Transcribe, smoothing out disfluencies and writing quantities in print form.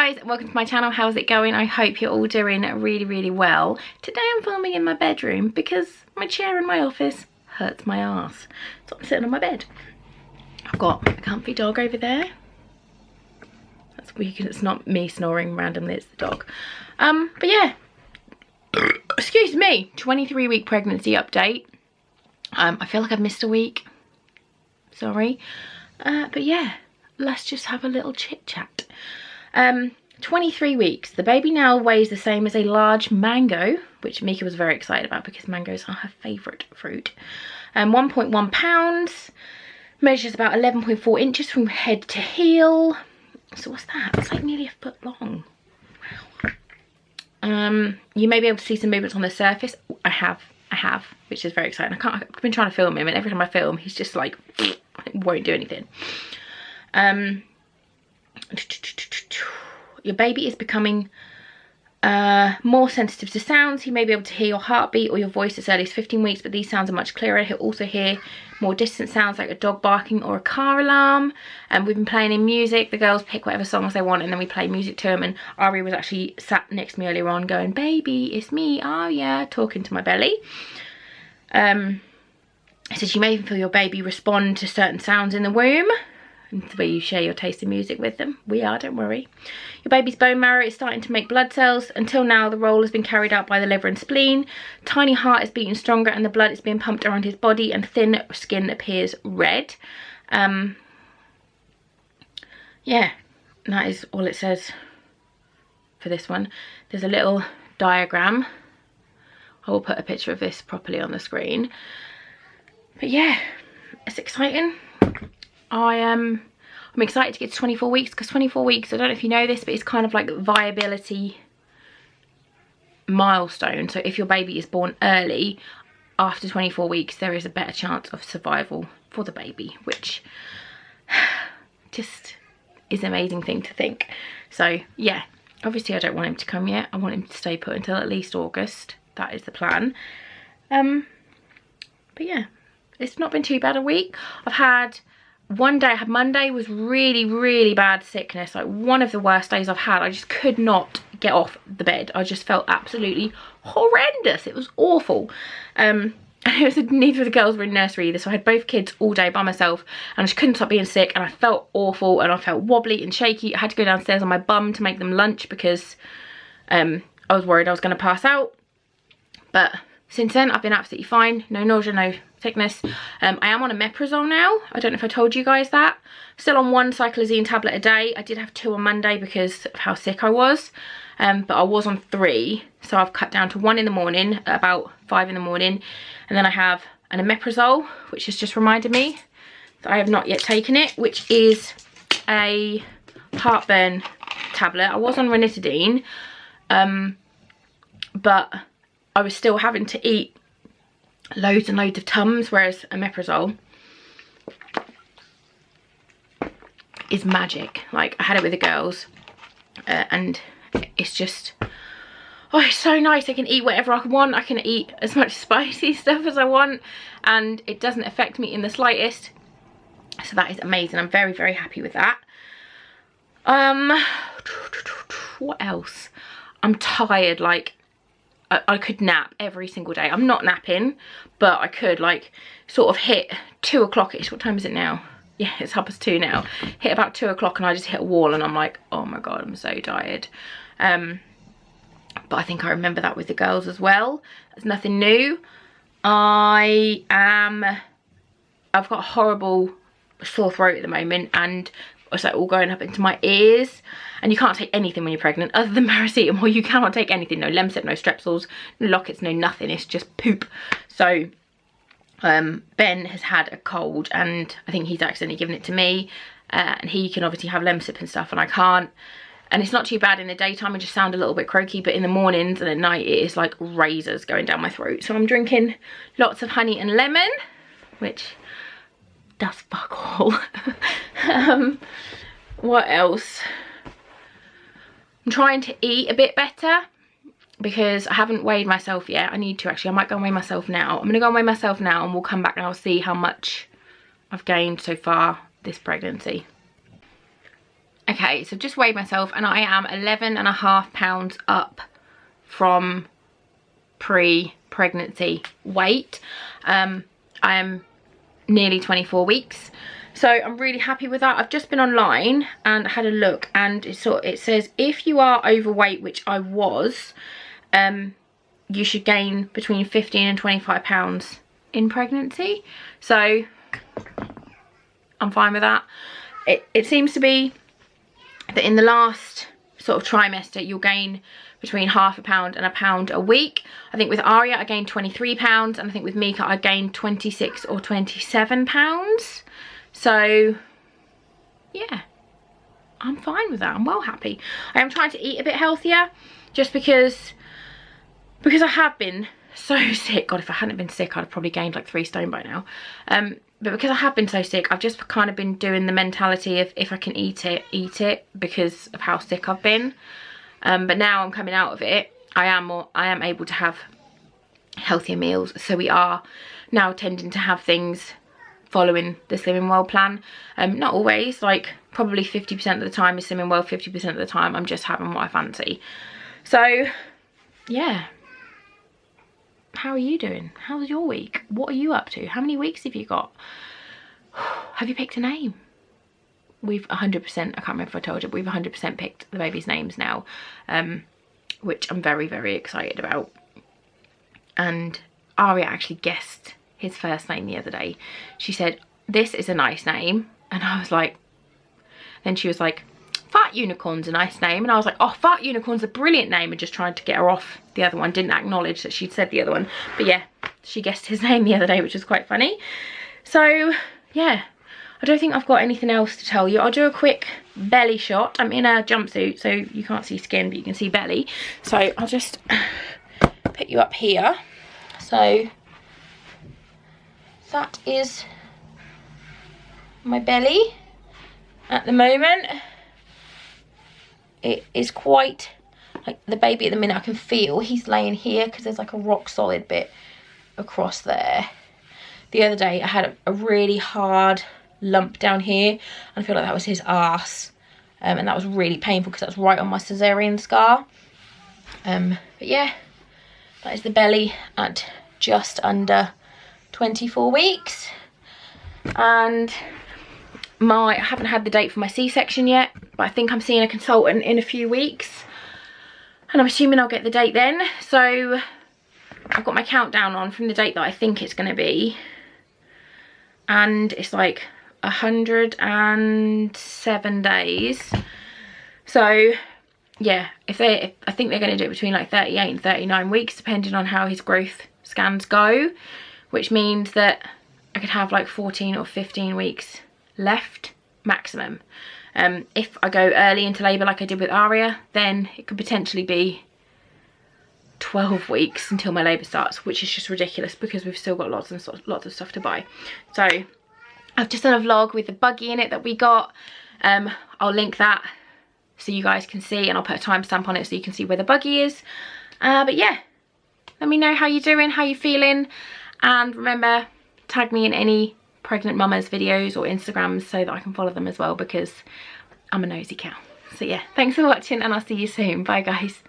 guys, welcome to my channel. How's it going? I hope you're all doing really well. Today I'm filming in my bedroom because my chair in my office hurts my ass. So I'm sitting on my bed. I've got a comfy dog over there. That's weird, it's not me snoring randomly, it's the dog. But yeah, excuse me, 23-week pregnancy update. I feel like I've missed a week. Sorry. But yeah, let's just have a little chit chat. 23 weeks. The baby now weighs the same as a large mango, which Mika was very excited about because mangoes are her favourite fruit. 1.1 pounds. Measures about 11.4 inches from head to heel. So what's that? It's like nearly a foot long. Wow. You may be able to see some movements on the surface. I have, which is very exciting. I've been trying to film him, and every time I film, he's just like, won't do anything. Your baby is becoming more sensitive to sounds. He may be able to hear your heartbeat or your voice as early as 15 weeks, but these sounds are much clearer. He'll also hear more distant sounds like a dog barking or a car alarm. And we've been playing in music. The girls pick whatever songs they want and then we play music to them. And Ari was actually sat next to me earlier on going, "Baby, it's me, oh yeah," talking to my belly. It says you may even feel your baby respond to certain sounds in the womb. Where you share your taste in music with them. We are, don't worry. Your baby's bone marrow is starting to make blood cells. Until now, the role has been carried out by the liver and spleen. Tiny heart is beating stronger and the blood is being pumped around his body, and thin skin appears red. Yeah, that is all it says for this one. There's a little diagram. I will put a picture of this properly on the screen. But yeah, it's exciting. I'm excited to get to 24 weeks because 24 weeks, I don't know if you know this, but it's kind of like viability milestone. So if your baby is born early, after 24 weeks, there is a better chance of survival for the baby, which just is an amazing thing to think. So yeah, obviously I don't want him to come yet. I want him to stay put until at least August. That is the plan. But yeah, it's not been too bad a week. I've had one day, I had Monday was really bad sickness, like one of the worst days I've had. I just could not get off the bed. I just felt absolutely horrendous. It was awful. And it was neither of the girls were in nursery either, so I had both kids all day by myself and I just couldn't stop being sick, and I felt awful and I felt wobbly and shaky. I had to go downstairs on my bum to make them lunch because I was worried I was going to pass out. But since then I've been absolutely fine. No nausea, no sickness. I am on omeprazole now. I don't know if I told you guys that. Still on one cyclizine tablet a day. I did have 2 on Monday because of how sick I was. But I was on 3. So I've cut down to 1 in the morning at about 5 in the morning. And then I have an omeprazole, which has just reminded me that I have not yet taken it, which is a heartburn tablet. I was on ranitidine, but I was still having to eat loads and loads of Tums, whereas omeprazole is magic. Like, I had it with the girls and it's just, oh, it's so nice. I can eat whatever I want. I can eat as much spicy stuff as I want and it doesn't affect me in the slightest. So that is amazing. I'm very happy with that. What else? I'm tired. Like, I could nap every single day. I'm not napping, but I could like sort of hit 2 o'clock-ish. What time is it now? Yeah, it's 2:30 now. Hit about 2 o'clock and I just hit a wall and I'm like, oh my God, I'm so tired. But I think I remember that with the girls as well. There's nothing new. I've got a horrible sore throat at the moment and it's like all going up into my ears, and you can't take anything when you're pregnant other than paracetamol. You cannot take anything, no Lemsip, no Strepsils, no Lockets, no nothing. It's just poop. So Ben has had a cold and I think he's accidentally given it to me, and he can obviously have Lemsip and stuff and I can't. And it's not too bad in the daytime, I just sound a little bit croaky, but in the mornings and at night it is like razors going down my throat. So I'm drinking lots of honey and lemon, which does fuck all. What else? I'm trying to eat a bit better because I haven't weighed myself yet. I need to actually. I might go and weigh myself now. I'm going to go and weigh myself now and we'll come back and I'll see how much I've gained so far this pregnancy. Okay, so I've just weighed myself and I am 11.5 pounds up from pre-pregnancy weight. I am nearly 24 weeks. So I'm really happy with that. I've just been online and had a look, and it says if you are overweight, which I was, you should gain between 15 and 25 pounds in pregnancy. So I'm fine with that. It seems to be that in the last sort of trimester you'll gain between £0.5 pound and £1 a week. I think with Aria I gained 23 pounds, and I think with Mika I gained 26 or 27 pounds. So yeah, I'm fine with that. I'm well happy. I am trying to eat a bit healthier just because I have been so sick. God, if I hadn't been sick I'd have probably gained like 3 stone by now. But because I have been so sick, I've just kind of been doing the mentality of if I can eat it because of how sick I've been. But now I'm coming out of it, I am able to have healthier meals. So we are now tending to have things following the Slimming World plan. Not always, like probably 50% of the time is Slimming World, 50% of the time I'm just having what I fancy. So yeah. How are you doing? How's your week? What are you up to? How many weeks have you got? Have you picked a name? We've 100%, I can't remember if I told you, but we've 100% picked the baby's names now, which I'm very, very excited about. And Aria actually guessed his first name the other day. She said, this is a nice name. And I was like, then she was like, Fart Unicorn's a nice name. And I was like, oh, Fart Unicorn's a brilliant name, and just tried to get her off the other one. Didn't acknowledge that she'd said the other one. But yeah, she guessed his name the other day, which was quite funny. So yeah, I don't think I've got anything else to tell you. I'll do a quick belly shot. I'm in a jumpsuit, so you can't see skin, but you can see belly. So I'll just put you up here. So that is my belly at the moment. It is quite, like the baby at the minute I can feel he's laying here because there's like a rock solid bit across there. The other day I had a really hard lump down here, and I feel like that was his arse, and that was really painful because that's right on my cesarean scar. But yeah, that is the belly at just under 24 weeks. And I haven't had the date for my C-section yet, but I think I'm seeing a consultant in a few weeks, and I'm assuming I'll get the date then. So I've got my countdown on from the date that I think it's going to be, and it's like 107 days. So yeah, I think they're going to do it between like 38 and 39 weeks depending on how his growth scans go, which means that I could have like 14 or 15 weeks left maximum. If I go early into labour like I did with Aria, then it could potentially be 12 weeks until my labour starts, which is just ridiculous because we've still got lots of stuff to buy. So I've just done a vlog with the buggy in it that we got. I'll link that so you guys can see, and I'll put a timestamp on it so you can see where the buggy is. But yeah, let me know how you're doing, how you're feeling, and remember, tag me in any pregnant mamas videos or Instagrams so that I can follow them as well, because I'm a nosy cow. So yeah, thanks for watching and I'll see you soon. Bye guys.